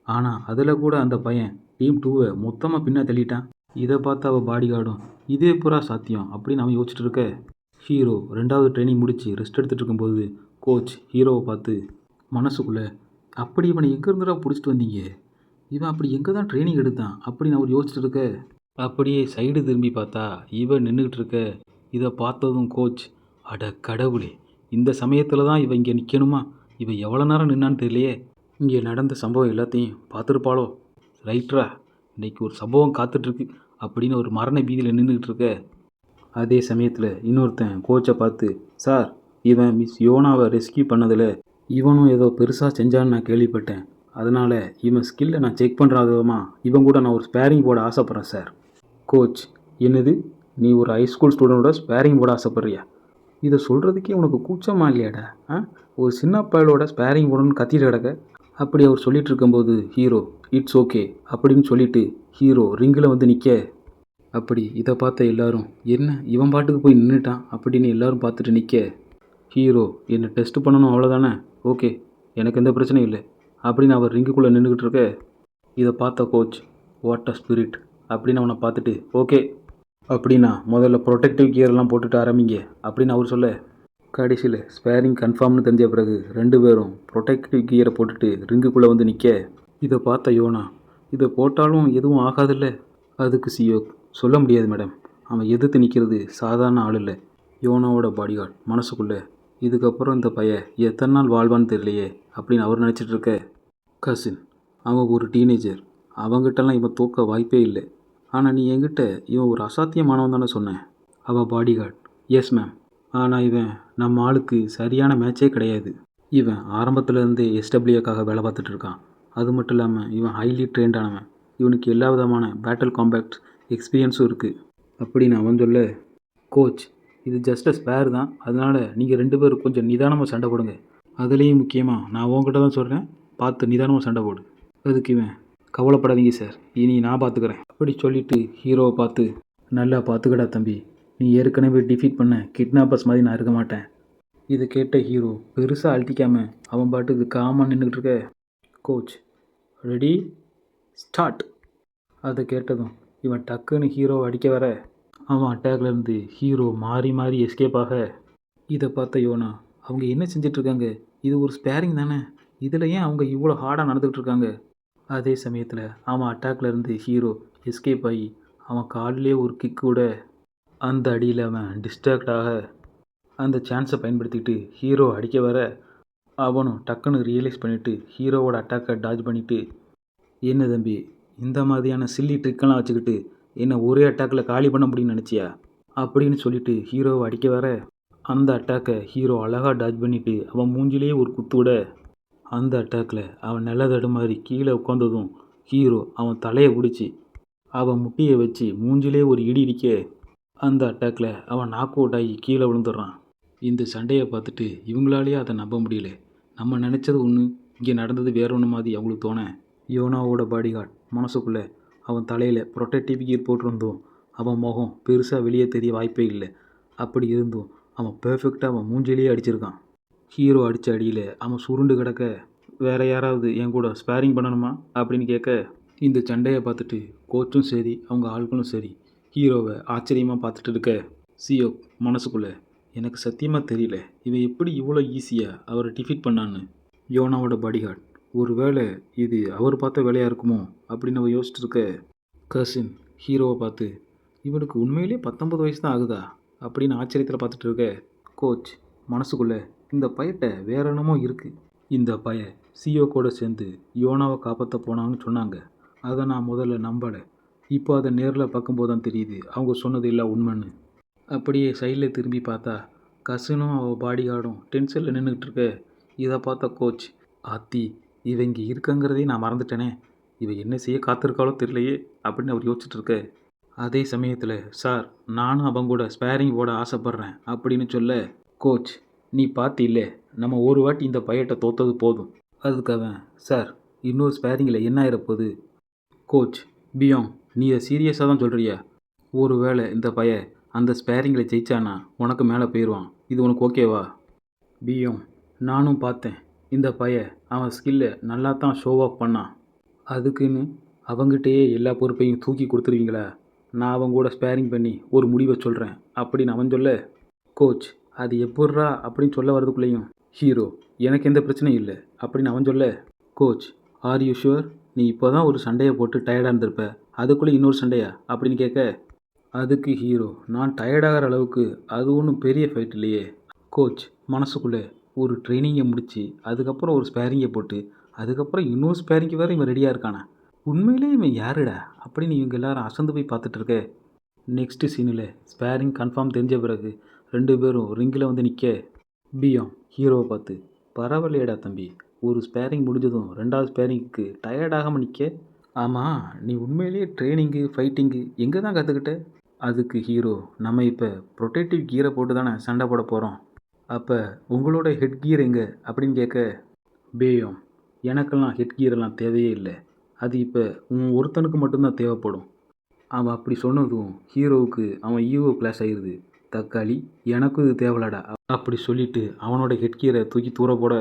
ஆனால் அதில் கூட அந்த பையன் டீம் 2வை மொத்தமாக பின்ன தள்ளிட்டான். இதை பார்த்து அவள் பாடி கார்டும், இதே பூரா சாத்தியம் அப்படின்னு அவன் யோசிச்சுட்டு இருக்க. ஹீரோ 2வது ட்ரைனிங் முடித்து ரெஸ்ட் எடுத்துகிட்டு இருக்கும்போது கோச் ஹீரோவை பார்த்து மனசுக்குள்ளே, அப்படி இவனை எங்கே இருந்துடா பிடிச்சிட்டு வந்தீங்க, இவன் அப்படி எங்கே தான் ட்ரைனிங் எடுத்தான் அப்படின்னு அவர் யோசிச்சுட்டு இருக்க. அப்படியே சைடு திரும்பி பார்த்தா இவன் நின்றுக்கிட்டு இருக்க. இதை பார்த்ததும் கோச், அட கடவுளே, இந்த சமயத்தில் தான் இவன் இங்கே நிற்கணுமா, இவன் எவ்வளோ நேரம் நின்னான்னு தெரியலையே, இங்கே நடந்த சம்பவம் எல்லாத்தையும் பார்த்துருப்பாளோ, ரைட்ரா இன்றைக்கி ஒரு சம்பவம் காத்துட்ருக்கு அப்படின்னு ஒரு மரண பீதியில் நின்றுக்கிட்டு இருக்க. அதே சமயத்தில் இன்னொருத்தன் கோச்சை பார்த்து, சார் இவன் மிஸ் யோனாவை ரெஸ்கியூ பண்ணதில் இவனும் ஏதோ பெருசாக செஞ்சான்னு நான் கேள்விப்பட்டேன், அதனால் இவன் ஸ்கில்லை நான் செக் பண்ணுற விதமாக இவன் கூட நான் ஒரு ஸ்பேரிங் போட ஆசைப்பட்றேன் சார். கோச், என்னது, நீ ஒரு ஹைஸ்கூல் ஸ்டூடெண்ட்டோட ஸ்பேரிங் போட ஆசைப்பட்றியா, இதை சொல்கிறதுக்கே உனக்கு கூச்சமாக இல்லையாடா, ஒரு சின்ன பயலோட ஸ்பேரிங் போடணும்னு கத்திட்டு கிடக்க. அப்படி அவர் சொல்லிகிட்டு இருக்கும்போது ஹீரோ, இட்ஸ் ஓகே அப்படின்னு சொல்லிட்டு ஹீரோ ரிங்கில் வந்து நிற்க. அப்படி இதை பார்த்த எல்லாரும், என்ன இவன் பாட்டுக்கு போய் நின்றுட்டான் அப்படின்னு எல்லாரும் பார்த்துட்டு நிற்க. ஹீரோ, என்னை டெஸ்ட் பண்ணணும் அவ்வளோதானே, ஓகே எனக்கு எந்த பிரச்சனையும் இல்லை அப்படின்னு அவர் ரிங்குக்குள்ளே நின்றுக்கிட்டு இருக்க. இதை பார்த்த கோச், வாட் அ ஸ்பிரிட் அப்படின்னு அவனை பார்த்துட்டு, ஓகே அப்படின்னா முதல்ல ப்ரொடெக்டிவ் கியர்லாம் போட்டுட்டு ஆரம்பிங்க அப்படின்னு அவர் சொல்ல. கடைசியில் ஸ்பேரிங் கன்ஃபார்ம்னு தெரிஞ்ச பிறகு 2 பேரும் ப்ரொடெக்டிவ் கியரை போட்டுட்டு ரிங்குக்குள்ளே வந்து நிற்க. இதை பார்த்த யோனா, இதை போட்டாலும் எதுவும் ஆகாதில்ல. அதுக்கு சியோக், சொல்ல முடியாது மேடம், அவன் எதிர்த்து நிற்கிறது சாதாரண ஆள் இல்லை. யோனாவோட பாடிகார்டு மனசுக்குள்ளே, இதுக்கப்புறம் இந்த பையன் எத்தனை நாள் வாழ்வான்னு தெரியலையே அப்படின்னு அவர் நினச்சிட்டு இருக்க. கசின், அவன் ஒரு டீனேஜர், அவங்ககிட்டலாம் இவன் தோக்க வாய்ப்பே இல்லை, ஆனால் நீ என்கிட்ட இவன் ஒரு அசாத்தியமானவன் தானே சொன்னேன். அவள் பாடிகார்டு, எஸ் மேம், ஆனால் இவன் நம்ம ஆளுக்கு சரியான மேட்சே கிடையாது. இவன் ஆரம்பத்துலேருந்தே எஸ்டபிள்யூக்காக வேலை பார்த்துட்டு இருக்கான். அது மட்டும் இல்லாமல் இவன் ஹைலி ட்ரெயின்டானவன். இவனுக்கு எல்லா விதமான பேட்டில் காம்பேக்ட் எக்ஸ்பீரியன்ஸும் இருக்குது அப்படின்னு அவன் சொல்ல, கோச் இது ஜஸ்ட் ஸ்பேர் தான், அதனால் நீங்கள் 2 பேரும் கொஞ்சம் நிதானமாக சண்டை போடுங்க. அதுலேயும் முக்கியமாக நான் உங்ககிட்ட தான் சொல்கிறேன், பார்த்து நிதானமாக சண்டை போடு. அதுக்கு இவன், கவலைப்படாதீங்க சார், இனி நான் பார்த்துக்கிறேன் அப்படி சொல்லிட்டு ஹீரோவை பார்த்து, நல்லா பார்த்துக்கடா தம்பி, நீ ஏற்கனவே டிஃபீட் பண்ண கிட்னாப்பர்ஸ் மாதிரி நான் இருக்க மாட்டேன். இதை கேட்ட ஹீரோ பெருசாக அழட்டிக்காம அவன் பாட்டுக்கு காமாக நின்றுக்கிட்டு இருக்க, கோச் ரெடி ஸ்டார்ட். அதை கேட்டதும் இவன் டக்குன்னு ஹீரோவை அடிக்க வர, அவன் அட்டாக்லேருந்து ஹீரோ மாறி மாறி எஸ்கேப் ஆக, இதை பார்த்த யோனா, அவங்க என்ன செஞ்சிட்ருக்காங்க, இது ஒரு ஸ்பேரிங் தானே, இதில் ஏன் அவங்க இவ்வளோ ஹார்டாக நடந்துக்கிட்டு இருக்காங்க. அதே சமயத்தில் அவன் அட்டாக்லேருந்து ஹீரோ எஸ்கேப் ஆகி அவன் காலிலே ஒரு கிக்கு விட, அந்த அடியில் அவன் டிஸ்ட்ராக்ட் ஆக, அந்த சான்ஸை பயன்படுத்திக்கிட்டு ஹீரோ அடிக்க வர, அவனும் டக்குன்னு ரியலைஸ் பண்ணிவிட்டு ஹீரோவோட அட்டாக்கை டாஜ் பண்ணிவிட்டு, என்ன தம்பி இந்த மாதிரியான சில்லி ட்ரிக்கெல்லாம் வச்சுக்கிட்டு என்னை ஒரே அட்டாக்கில் காலி பண்ண முடியும்னு நினச்சியா அப்படின்னு சொல்லிட்டு ஹீரோவை அடிக்க வர, அந்த அட்டாக்கை ஹீரோ அழகாக டாஜ் பண்ணிவிட்டு அவன் மூஞ்சிலேயே ஒரு குத்து விட, அந்த அட்டாக்கில் அவன் நல்ல தடுமாறி கீழே உட்காந்ததும் ஹீரோ அவன் தலையை பிடிச்சி அவன் முட்டியை வச்சு மூஞ்சிலே ஒரு இடி இடிக்க, அந்த அட்டாக்கில் அவன் நாக் அவுட் ஆகி கீழே விழுந்துடுறான். இந்த சண்டையை பார்த்துட்டு இவங்களாலேயே அதை நம்ப முடியல. நம்ம நினச்சது ஒன்று, இங்கே நடந்தது வேற ஒன்று மாதிரி அவங்களுக்கு தோண, யோனாவோட பாடிகார்ட் மனசுக்குள்ளே அவன் தலையில் ப்ரொடெக்டிவ் கியர் போட்டிருந்தோம், அவன் முகம் பெருசாக வெளியே தெரிய வாய்ப்பே இல்லை. அப்படி இருந்தும் அவன் பெர்ஃபெக்டாக அவன் மூஞ்சிலேயே அடிச்சிருக்கான். ஹீரோ அடித்த அடியில் அவன் சுருண்டு கிடக்க, வேறு யாராவது என் கூட ஸ்பேரிங் பண்ணணுமா அப்படின்னு கேட்க, இந்த சண்டையை பார்த்துட்டு கோச்சும் சரி அவங்க ஆட்களும் சரி ஹீரோவை ஆச்சரியமாக பார்த்துட்டு இருக்க, சியோ மனசுக்குள்ளே, எனக்கு சத்தியமாக தெரியல இவன் எப்படி இவ்வளோ ஈஸியாக அவரை டிஃபீட் பண்ணான்னு. யோனாவோட பாடிகார்ட், ஒருவேளை இது அவர் பார்த்த வேலையாக இருக்குமோ அப்படின்னு அவன் யோசிச்சுட்டு இருக்க, கசின் ஹீரோவை பார்த்து, இவனுக்கு உண்மையிலே 19 வயசு தான் ஆகுதா அப்படின்னு ஆச்சரியத்தில் பார்த்துட்டு இருக்க, கோச் மனசுக்குள்ளே, இந்த பையட்ட வேற என்னமோ இருக்குது, இந்த பைய சிஓ கூட சேர்ந்து யோனாவை காப்பாற்ற போனான்னு சொன்னாங்க, அதை நான் முதல்ல நம்பலை, இப்போ அதை நேரில் பார்க்கும்போது தான் தெரியுது அவங்க சொன்னது இல்லை உண்மைன்னு. அப்படியே சைடில் திரும்பி பார்த்தா கசினும் அவள் பாடிகார்டும் டென்ஷனில் நின்றுக்கிட்டு இருக்க, இதை பார்த்த கோச், ஆத்தி இவன் இங்கே இருக்கங்கிறதே நான் மறந்துட்டேனே, இவன் என்ன செய்ய காத்திருக்காளோ தெரியலையே அப்படின்னு அவர் யோசிச்சுட்டு இருக்க. அதே சமயத்தில், சார் நானும் அவங்க கூட ஸ்பேரிங் போட ஆசைப்பட்றேன் அப்படின்னு சொல்ல, கோச் நீ பார்த்தில்ல, நம்ம ஒரு வாட்டி இந்த பையட்டை தோத்தது போதும். அதுக்கு அவன், சார் இன்னொரு ஸ்பேரிங்கில் என்ன ஆயிரப்போகுது. கோச் பியோங், நீ இதை சீரியஸாக தான் சொல்கிறியா, ஒரு வேளை இந்த பைய அந்த ஸ்பேரிங்கில் ஜெயிச்சானா உனக்கு மேலே போயிடுவான், இது உனக்கு ஓகேவா. பியோங், நானும் பார்த்தேன், இந்த பைய அவன் ஸ்கில்லை நல்லா தான் ஷோ ஆஃப் பண்ணான், அதுக்குன்னு அவங்ககிட்டயே எல்லா பொறுப்பையும் தூக்கி கொடுத்துருவீங்களா, நான் அவங்க கூட ஸ்பேரிங் பண்ணி ஒரு முடிவை சொல்கிறேன் அப்படின்னு அவன் சொல்ல, கோச் அது எப்பட்றா அப்படின்னு சொல்ல வரதுக்குள்ளேயும் ஹீரோ, எனக்கு எந்த பிரச்சனையும் இல்லை அப்படின்னு அவன் சொல்ல, கோச் ஆர் யூ ஷுவர், நீ இப்போ தான் ஒரு சண்டையை போட்டு டயர்டாக இருந்திருப்ப, அதுக்குள்ளே இன்னொரு சண்டையா அப்படின்னு கேட்க, அதுக்கு ஹீரோ, நான் டயர்டாகிற அளவுக்கு அது ஒன்றும் பெரிய ஃபைட் இல்லையே. கோச் மனசுக்குள்ளே, ஒரு ட்ரைனிங்கை முடித்து அதுக்கப்புறம் ஒரு ஸ்பேரிங்கை போட்டு அதுக்கப்புறம் இன்னொரு ஸ்பேரிங்கு வேறு இவன் ரெடியாக இருக்கானா, உண்மையிலே இவன் யாருடா அப்படின்னு இவங்க எல்லாரும் அசந்து போய் பார்த்துட்டு இருக்க. நெக்ஸ்ட்டு சீனில் ஸ்பேரிங் கன்ஃபார்ம் தெரிஞ்ச பிறகு 2 பேரும் ரிங்கில் வந்து நிற்க, பியோங் ஹீரோவை பார்த்து, பரவாயில்லையடா தம்பி, ஒரு ஸ்பேரிங் முடிஞ்சதும் 2வது ஸ்பேரிங்க்கு டயர்டாகாமல் நிற்க, ஆமாம் நீ உண்மையிலேயே ட்ரைனிங்கு ஃபைட்டிங்கு எங்கே தான் கற்றுக்கிட்ட. அதுக்கு ஹீரோ, நம்ம இப்போ ப்ரொடெக்டிவ் கியரை போட்டு தானே சண்டை போட போகிறோம், அப்போ உங்களோட ஹெட் கியர் எங்கே அப்படின்னு கேட்க, பேயோங் எனக்கெல்லாம் ஹெட் கியரெல்லாம் தேவையே இல்லை, அது இப்போ உன் ஒருத்தனுக்கு மட்டும்தான் தேவைப்படும். அவன் அப்படி சொன்னதும் ஹீரோவுக்கு அவன் ஈகோ கிளாஸ் ஆயிடுது, தக்காளி எனக்கும் இது தேவலடா அப்படி சொல்லிட்டு அவனோட ஹெட் கியரை தூக்கி தூர போட,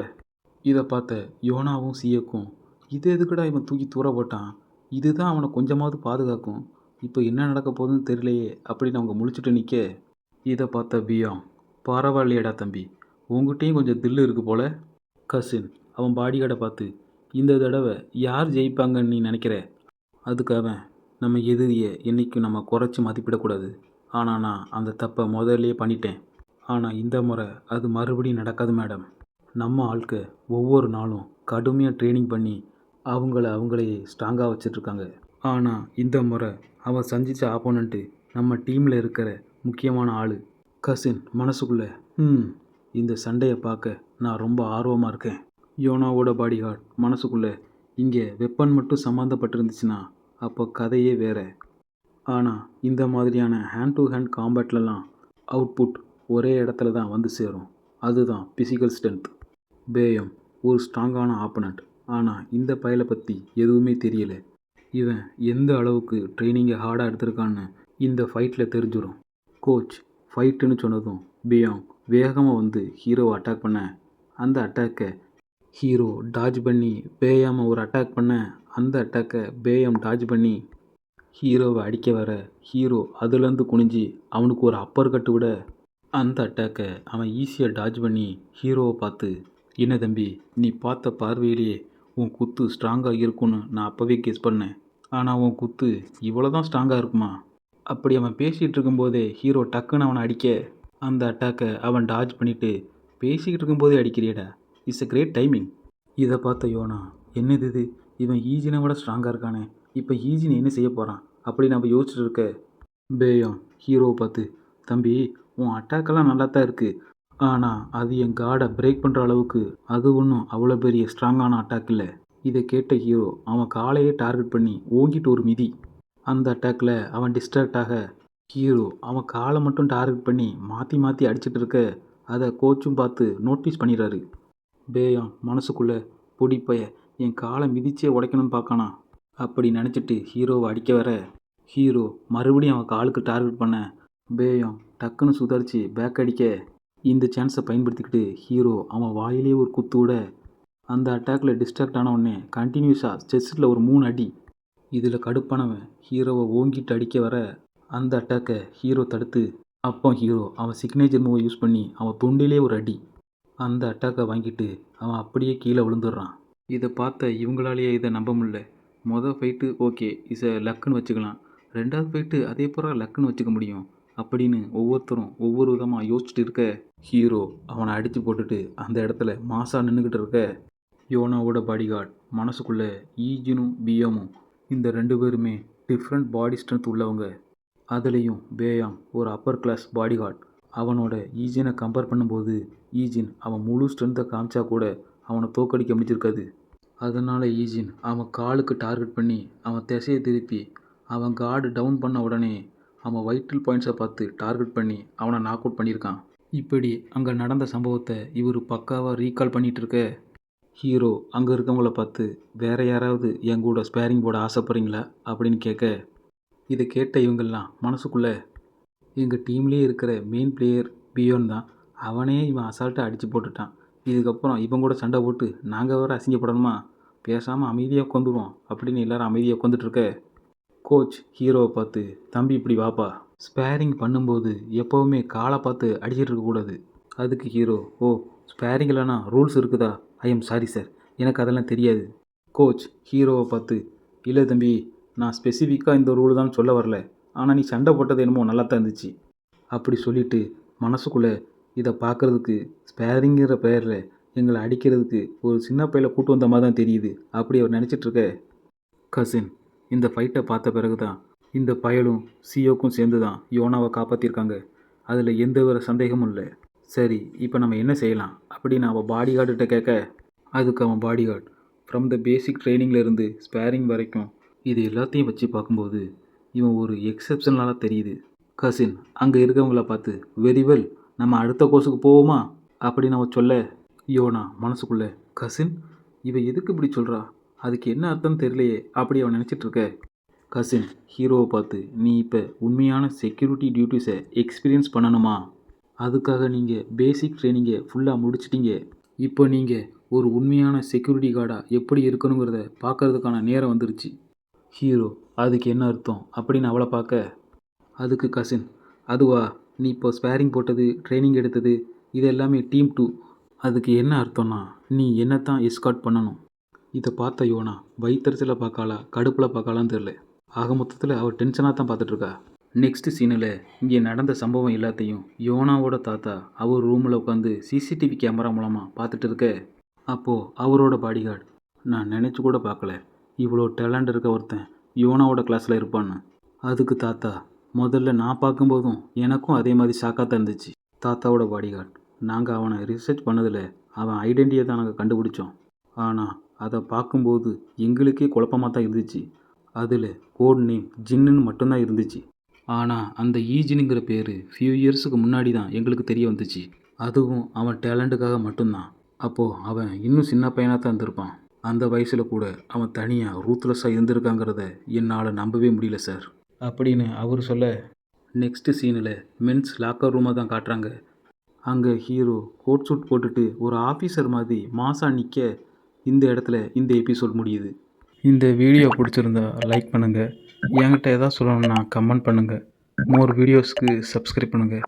இதை பார்த்த யோனாவும் சியக்கும், இது எதுக்குடா இவன் தூக்கி தூர போட்டான், இதுதான் அவனை கொஞ்சமாவது பாதுகாக்கும், இப்போ என்ன நடக்க போகுதுன்னு தெரியலையே அப்படின்னு அவங்க முழிச்சுட்டு நிற்க, இதை பார்த்த பியாங், பரவாயில்லையடா தம்பி, உங்ககிட்டையும் கொஞ்சம் தில்லு இருக்குது போல. கசின் அவன் பாடிகார்டை பார்த்து, இந்த தடவை யார் ஜெயிப்பாங்கன்னு நீ நினைக்கிற. அதுக்கு அவன், நம்ம எதிரியை என்றைக்கும் நம்ம குறைச்சி மதிப்பிடக்கூடாது, ஆனால் நான் அந்த தப்பை முதல்லையே பண்ணிட்டேன், ஆனால் இந்த முறை அது மறுபடியும் நடக்காது மேடம். நம்ம ஆட்கள் ஒவ்வொரு நாளும் கடுமையாக ட்ரைனிங் பண்ணி அவங்களே ஸ்ட்ராங்காக வச்சிட்ருக்காங்க, ஆனால் இந்த முறை அவன் சந்தித்த ஆப்போனண்ட்டு நம்ம டீமில் இருக்கிற முக்கியமான ஆள். கசின் மனசுக்குள்ளே, இந்த சண்டையை பார்க்க நான் ரொம்ப ஆர்வமாக இருக்கேன். யோனாவோட பாடிகார்ட் மனசுக்குள்ளே இங்கே வெப்பன் மட்டும் சம்மந்தப்பட்டிருந்துச்சுன்னா அப்போ கதையே வேற. ஆனால் இந்த மாதிரியான ஹேண்ட் டு ஹேண்ட் காம்பேட்லலாம் அவுட்புட் ஒரே இடத்துல தான் வந்து சேரும். அதுதான் ஃபிசிக்கல் ஸ்ட்ரென்த். பேயம் ஒரு ஸ்ட்ராங்கான ஆப்பனண்ட். ஆனால் இந்த பயலை பற்றி எதுவுமே தெரியல. இவன் எந்த அளவுக்கு ட்ரைனிங்கை ஹார்டாக எடுத்திருக்கான்னு இந்த ஃபைட்டில் தெரிஞ்சிடும். கோச் ஃபைட்டுன்னு சொன்னதும் பியாங் வேகமாக வந்து ஹீரோவை அட்டாக் பண்ண, அந்த அட்டாக்கை ஹீரோ டாஜ் பண்ணி பேயாமை ஒரு அட்டாக் பண்ண, அந்த அட்டாக்கை பேயம் டாஜ் பண்ணி ஹீரோவை அடிக்க வர, ஹீரோ அதுலேருந்து குனிஞ்சு அவனுக்கு ஒரு அப்பர் கட்டு விட, அந்த அட்டாக்கை அவன் ஈஸியாக டாஜ் பண்ணி ஹீரோவை பார்த்து, என்ன தம்பி, நீ பார்த்த பார்வையிலேயே உன் குத்து ஸ்ட்ராங்காக இருக்கும்னு நான் அப்போவே கெஸ் பண்ணேன். ஆனால் உன் குத்து இவ்வளோ தான் ஸ்ட்ராங்காக இருக்குமா? அப்படி அவன் பேசிகிட்டு இருக்கும்போதே ஹீரோ டக்குன்னு அவனை அடிக்க, அந்த அட்டாக்கை அவன் டாஜ் பண்ணிவிட்டு பேசிக்கிட்டு இருக்கும்போதே அடிக்கிறியடா, இட்ஸ் எ கிரேட் டைமிங். இதை பார்த்த யோனா, என்னது இது, இவன் ஈஜினை விட ஸ்ட்ராங்காக இருக்கானே, இப்போ ஈஜினை என்ன செய்ய போகிறான் அப்படி நம்ம யோசிச்சுட்டு இருக்க, பேயம் ஹீரோவை பார்த்து, தம்பி உன் அட்டாக்கெல்லாம் நல்லா தான் இருக்குது, ஆனால் அது என் கார்டை பிரேக் பண்ணுற அளவுக்கு அது ஒன்றும் அவ்வளோ பெரிய ஸ்ட்ராங்கான அட்டாக் இல்லை. இதை கேட்ட ஹீரோ அவன் காலையே டார்கெட் பண்ணி ஓங்கிட்டு ஒரு மிதி. அந்த அட்டாக்கில் அவன் டிஸ்ட்ராக்ட் ஆக, ஹீரோ அவன் காலை மட்டும் டார்கெட் பண்ணி மாற்றி மாற்றி அடிச்சிட்டு இருக்க, அதை கோச்சும் பார்த்து நோட்டீஸ் பண்ணிடுறாரு. பேயம் மனசுக்குள்ளே, பொடிப்பைய என் காலை மிதிச்சே உடைக்கணும்னு பார்க்கானா அப்படி நினச்சிட்டு ஹீரோவை அடிக்க வர, ஹீரோ மறுபடியும் அவன் காலுக்கு டார்கெட் பண்ண, பேயம் டக்குன்னு சுதாரித்து பேக் அடிக்க, இந்த சான்ஸை பயன்படுத்திக்கிட்டு ஹீரோ அவன் வாயிலே ஒரு குத்து விட, அந்த அட்டாக்கில் டிஸ்ட்ராக்ட் ஆன உடனே கண்டினியூஸாக செஸ்ட்டில் ஒரு 3 அடி. இதில் கடுப்பானவன் ஹீரோவை ஓங்கிட்டு அடிக்க வர, அந்த அட்டாக்கை ஹீரோ தடுத்து, அப்போ ஹீரோ அவன் சிக்னேச்சர் மூவை யூஸ் பண்ணி அவன் தொண்டிலே ஒரு அடி. அந்த அட்டாக்கை வாங்கிட்டு அவன் அப்படியே கீழே விழுந்துடுறான். இதை பார்த்த இவங்களாலேயே இதை நம்ப முடியல. மொதல் ஃபைட்டு ஓகே இஸ் லக்குன்னு வச்சுக்கலாம், ரெண்டாவது ஃபைட்டு அதே போல் லக்குன்னு வச்சுக்க முடியும் அப்படின்னு ஒவ்வொருத்தரும் ஒவ்வொரு விதமாக யோசிச்சுட்டு இருக்க, ஹீரோ அவனை அடித்து போட்டுட்டு அந்த இடத்துல மாசாக நின்றுக்கிட்டு இருக்க, யோனாவோட பாடிகார்ட் மனசுக்குள்ளே ஈஜினும் பியமும் இந்த 2 பேருமே டிஃப்ரெண்ட் பாடி ஸ்ட்ரென்த் உள்ளவங்க. அதுலேயும் பேயாங் ஒரு அப்பர் கிளாஸ் பாடிகார்ட். அவனோட ஈஜினை கம்பேர் பண்ணும்போது ஈஜின் அவன் முழு ஸ்ட்ரென்த்தை காமிச்சா கூட அவனை தோக்கடிக்க முடிஞ்சிருக்காது. அதனால் ஈஜின் அவன் காலுக்கு டார்கெட் பண்ணி அவன் திசையை திருப்பி அவன் கார்டு டவுன் பண்ண உடனே அவன் வைட்டல் பாயிண்ட்ஸை பார்த்து டார்கெட் பண்ணி அவனை நாக் அவுட் பண்ணியிருக்கான். இப்படி அங்கே நடந்த சம்பவத்தை இவர் பக்காவாக ரீகால் பண்ணிகிட்டு இருக்க, ஹீரோ அங்கே இருக்கவங்கள பார்த்து, வேறு யாராவது என் கூட ஸ்பேரிங் போட ஆசைப்படுறீங்களா அப்படின்னு கேட்க, இதை கேட்ட இவங்கெல்லாம் மனசுக்குள்ளே, எங்கள் டீம்லேயே இருக்கிற மெயின் பிளேயர் பியோன் தான், அவனே இவன் அசால்ட்டாக அடித்து போட்டுட்டான், இதுக்கப்புறம் இவன் கூட சண்டை போட்டு நாங்கள் வேறு அசிங்கப்படணுமா, பேசாமல் அமைதியாக உட்காந்துருவோம் அப்படின்னு எல்லோரும் அமைதியாக உட்காந்துட்ருக்க, கோச் ஹீரோவை பார்த்து, தம்பி இப்படி வாப்பா, ஸ்பேரிங் பண்ணும்போது எப்போவுமே காலை பார்த்து அடிச்சிட்டு இருக்கக்கூடாது. அதுக்கு ஹீரோ, ஓ ஸ்பேரிங் இல்லைனா ரூல்ஸ் இருக்குதா, ஐ எம் சாரி சார், எனக்கு அதெல்லாம் தெரியாது. கோச் ஹீரோவை பார்த்து, இல்லை தம்பி, நான் ஸ்பெசிஃபிக்காக இந்த ரூல் தான் சொல்ல வரல, ஆனால் நீ சண்டை போட்டது என்னமோ நல்லா தான் இருந்துச்சு அப்படி சொல்லிவிட்டு மனசுக்குள்ளே, இதை பார்க்குறதுக்கு ஸ்பேரிங்கிற பெயரில் எங்களை அடிக்கிறதுக்கு ஒரு சின்ன பையில கூட்டு வந்த மாதிரி தான் தெரியுது அப்படி அவர் நினச்சிட்ருக்க, கசின் இந்த ஃபைட்டை பார்த்த பிறகு தான் இந்த பயலும் சியோக்கும் சேர்ந்து தான் யோனாவை காப்பாற்றிருக்காங்க, அதில் எந்த ஒரு சந்தேகமும் இல்லை. சரி இப்போ நம்ம என்ன செய்யலாம் அப்படின்னு அவன் பாடிகார்டுகிட்ட கேட்க, அதுக்கு அவன் பாடிகார்டு, ஃப்ரம் த பேசிக் ட்ரைனிங்லேருந்து ஸ்பேரிங் வரைக்கும் இது எல்லாத்தையும் வச்சு பார்க்கும்போது இவன் ஒரு எக்ஸப்ஷனலாக தெரியுது. கசின் அங்கே இருக்கவங்கள பார்த்து, வெரி வெல், நம்ம அடுத்த கோர்ஸுக்கு போவோமா அப்படின்னு அவன் சொல்ல, யோனா மனசுக்குள்ளே, கசின் இவ எதுக்கு இப்படி சொல்கிறா, அதுக்கு என்ன அர்த்தம் தெரியலையே அப்படி அவன் நினச்சிட்ருக்க, கசின் ஹீரோவை பார்த்து, நீ இப்போ உண்மையான செக்யூரிட்டி டியூட்டிஸை எக்ஸ்பீரியன்ஸ் பண்ணணுமா, அதுக்காக நீங்கள் பேசிக் ட்ரைனிங்கை ஃபுல்லாக முடிச்சிட்டிங்க, இப்போ நீங்கள் ஒரு உண்மையான செக்யூரிட்டி கார்டாக எப்படி இருக்கணுங்கிறத பார்க்கறதுக்கான நேரம் வந்துருச்சு. ஹீரோ அதுக்கு என்ன அர்த்தம் அப்படின்னு அவளை பார்க்க, அதுக்கு கசின், அதுவா, நீ இப்போ ஸ்பேரிங் போட்டது ட்ரைனிங் எடுத்தது இது எல்லாமே டீம் 2, அதுக்கு என்ன அர்த்தம்னா நீ என்ன தான் எஸ்கார்ட் பண்ணணும். இதை பார்த்த யோனா வயிற்றுல பார்க்காளா கடுப்பில் பார்க்காளான்னு தெரில, ஆக மொத்தத்தில் அவள் டென்ஷனாக தான் பார்த்துட்ருக்கா. நெக்ஸ்ட் சீனில் இங்கே நடந்த சம்பவம் எல்லாத்தையும் யோனாவோட தாத்தா அவர் ரூமில் உட்காந்து சிசிடிவி கேமரா மூலமாக பார்த்துட்டு இருக்க, அப்போது அவரோட பாடிகார்டு, நான் நினச்சி கூட பார்க்கல இவ்வளோ டேலண்ட் இருக்க ஒருத்தன் யோனாவோட கிளாஸில் இருப்பான்னு. அதுக்கு தாத்தா, முதல்ல நான் பார்க்கும்போதும் எனக்கும் அதே மாதிரி ஷாக்காக தான் இருந்துச்சு. தாத்தாவோட பாடிகார்டு, நாங்கள் அவனை ரிசர்ச் பண்ணதில் அவன் ஐடென்டிட்டியை தான் நாங்கள் கண்டுபிடிச்சோம். ஆனால் அதை பார்க்கும்போது எங்களுக்கே குழப்பமாக தான் இருந்துச்சு. அதில் கோட் நேம் ஜின்னுன்னு மட்டும்தான் இருந்துச்சு. ஆனால் அந்த ஈஜினுங்கிற பேர் ஃபியூ இயர்ஸுக்கு முன்னாடி தான் எங்களுக்கு தெரிய வந்துச்சு. அதுவும் அவன் டேலண்ட்டுக்காக மட்டும்தான். அப்போது அவன் இன்னும் சின்ன பையனாக தான் இருந்திருப்பான். அந்த வயசில் கூட அவன் தனியாக ரூத்லெஸ்ஸாக இருந்திருக்காங்கிறத என்னால் நம்பவே முடியல சார் அப்படின்னு அவர் சொல்ல, நெக்ஸ்ட் சீனில் மென்ஸ் லாக்கர் ரூமை தான் காட்டுறாங்க. அங்கே ஹீரோ கோட் சூட் போட்டுட்டு ஒரு ஆஃபீஸர் மாதிரி மாசா நிற்க இந்த இடத்துல இந்த எபிசோட் முடியுது. இந்த வீடியோ பிடிச்சிருந்தா லைக் பண்ணுங்கள். என்கிட்ட எதாவது சொல்லணும்னா கமெண்ட் பண்ணுங்கள். மோர் வீடியோஸ்க்கு சப்ஸ்கிரைப் பண்ணுங்கள்.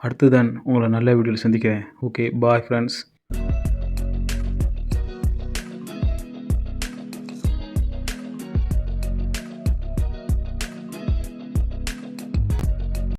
அடுத்ததான் உங்களை நல்ல வீடியோவில் சந்திக்கிறேன். Okay, bye friends.